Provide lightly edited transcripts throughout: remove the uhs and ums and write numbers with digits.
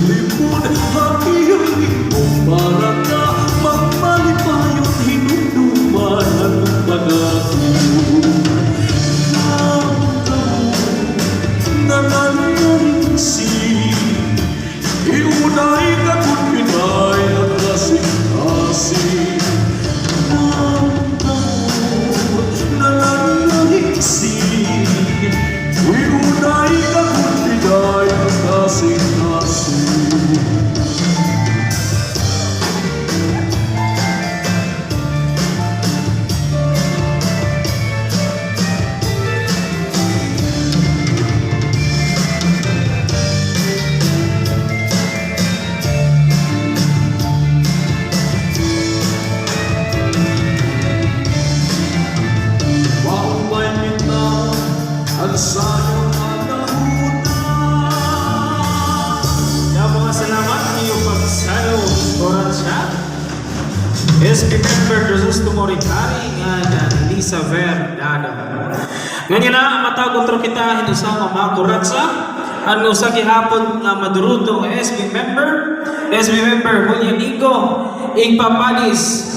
lipod haki-haki mo para ka magmalipayon hinuduman ang pag-ako. Nananariksi iunay ka kung pinay at kasing-kasing. Nananariksi iunay ka kung pinay at kasing-kasing. Ang sayong alauna. Kaya mga salamat iyong pagsalo oras siya. SB member Jesus Tumorikari nga Lisa Verdada. Ganyan na ang matagotro kita hindi sa mga kuratsa. Ano sa gihapon nga maduruto ng SB member Julian Igo Igpapalis.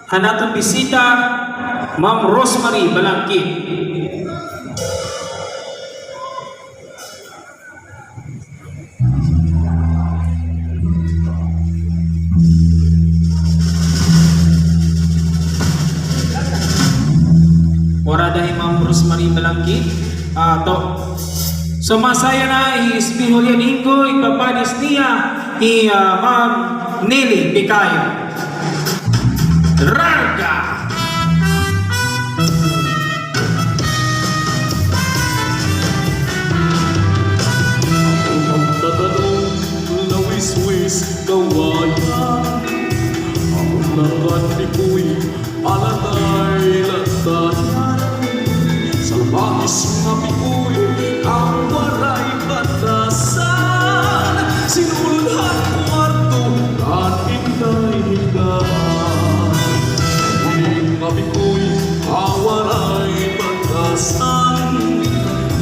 Hanatong bisita Ma'am Rosemary Balangkit. Ora dahil Ma'am Rosemary Balangkit. So masaya na Julian Igo ipapanis niya Ma'am Nelly Picayo. Rarga! Lawis-wis kawayan ang lahat ni Kuy alatay lantayan. Salbahis nga Pikuy ang waray batasan. Sinulhan kwarto at hinday-hindahan. Nga Pikuy ang waray batasan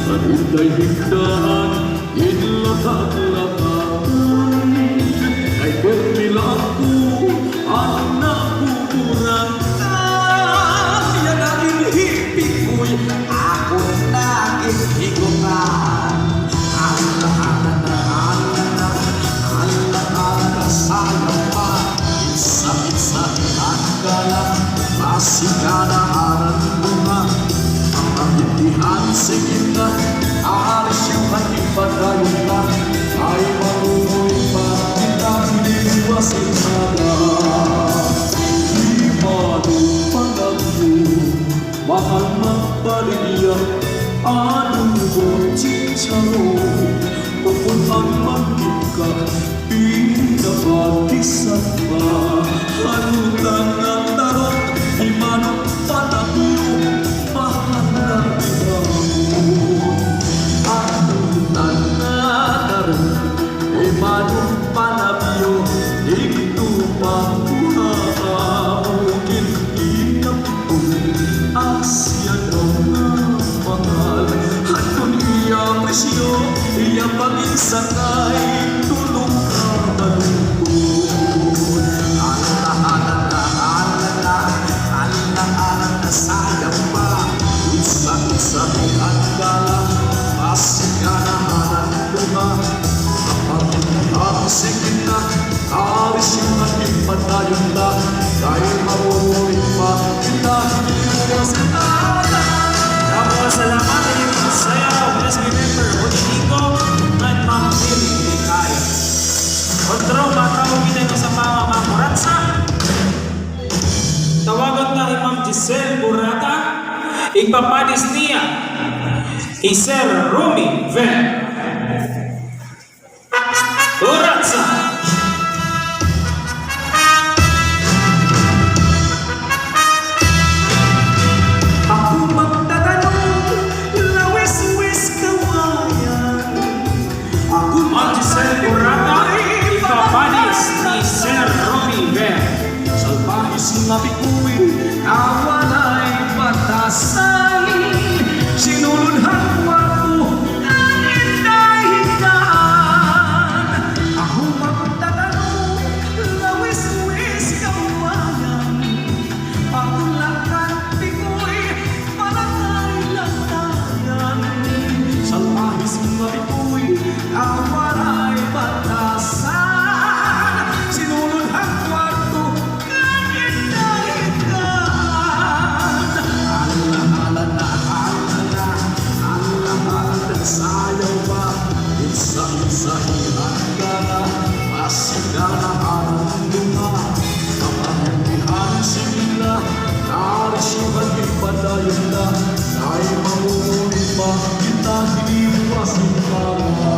at hinday-hindahan. Inlatag-latag ay bermilaku ang nabuburan ka. Yan ang inhibig ko'y ako naging higutan. Ala-ala sayang pa, isa-isa hinagala, masiganaharan bunga, ang pagitihan sa gitna, alis yung ating pagkayon na, ay malumoy pa kitang liwasin nada. Di manong mahal magpaligya, anong chicharo, pupunang magkika, pinapatisan pa, halutan ng tarot, di manong panagyo, mahal na pinamon. Halutan na tarot, di manong panagyo, ito pa mungkin inapong asya ng mahal. Haton iya presyo, iya pag-isakay, tulong ka malungkot. Alang-alang na sayang pa, isa-isa hinagala, masiganahan ang bunga. Ang sige na, alis yung ating patayon na, dahil mabuhay pa, kita hiniwasan nada. Mga salamat ay yung masaya SB member Odinico at Ma'am Nelly Picayo. Otro matawag kita sa mga kuratsa. Tawagan na ni Ma'am Giselle Burata. Igpapanis niya Sir Rumi Ver Kuratsa. Ako magtatanong, lawis-wis kawayan. Ako Ma'am Giselle Burata. Igpapanis ni Sir Rumi Ver. Salbahis nga Pikuy, awalay batasan. Sinulunhan ko ang inday-hinday. ang walay batasan. Sinunod ang kwarto, sayaw ba? Isa-isahihan ka na, masiganahan ang lunga. Kapangyarihan sila, narisyohan ipadayon na, ay mamumunin pa, kita hiniwasin ka na.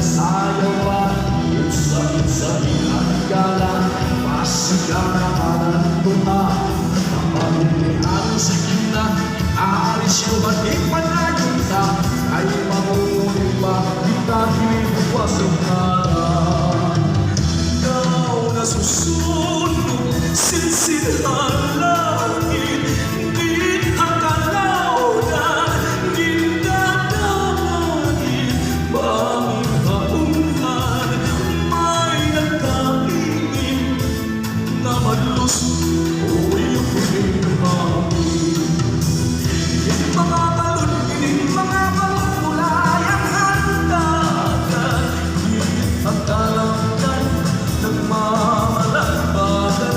Sayaw ba? Isa-isahihan ka na, masiganahan ang lunga. Kapangyarihan sa gitna, aalis yung bating panayon na, ay mamumunin pa, kita hiniwasin ka na. Ikaw na susunod, sinsihan langit, di akalaunan, di dadamanin, banging haungan, may nagkaingin, na madlus, o iyong pinagmamit. Hindi mga balon, hindi mga balon, mulay ang handagan, higit ang kalangkan, nagmamalagbagan.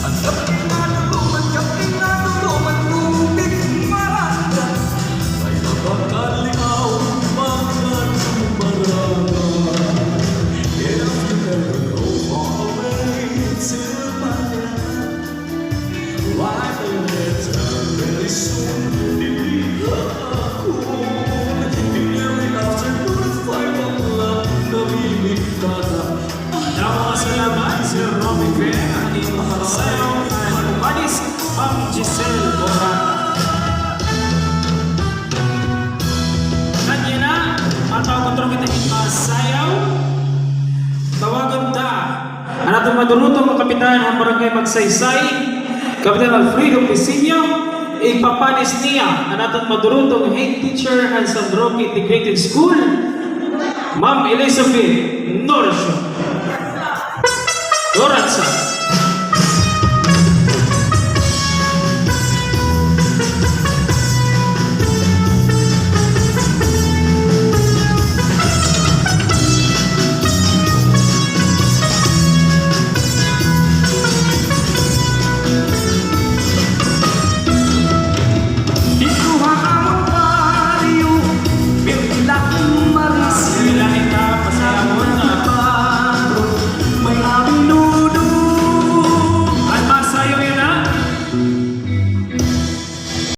Ang kaping na luluman, tubig marangan, ay napakaliaw, magkanumbaragan. And if you never go far away, till my end, life will return very soon. Hindi ako, hindi rin afternoon at 5 o'clock, nabibigtada. Dapat salamat si Robby Fair, ang inyong sayaw at umalis ang Giselle Borata. Nandiyan na, matawag ko kita ng sayaw. Tawagan ta. Ang atong madurutong ang kapitan ng barangay Magsaysay, Kapitan Alfredo Pisinio, ipapanis niya ang atong madurutong head teacher ng San Roque Integrated School, Ma'am Elizabeth Norsho. Lorenza. Ikuha ang pariyo, bilang marisya.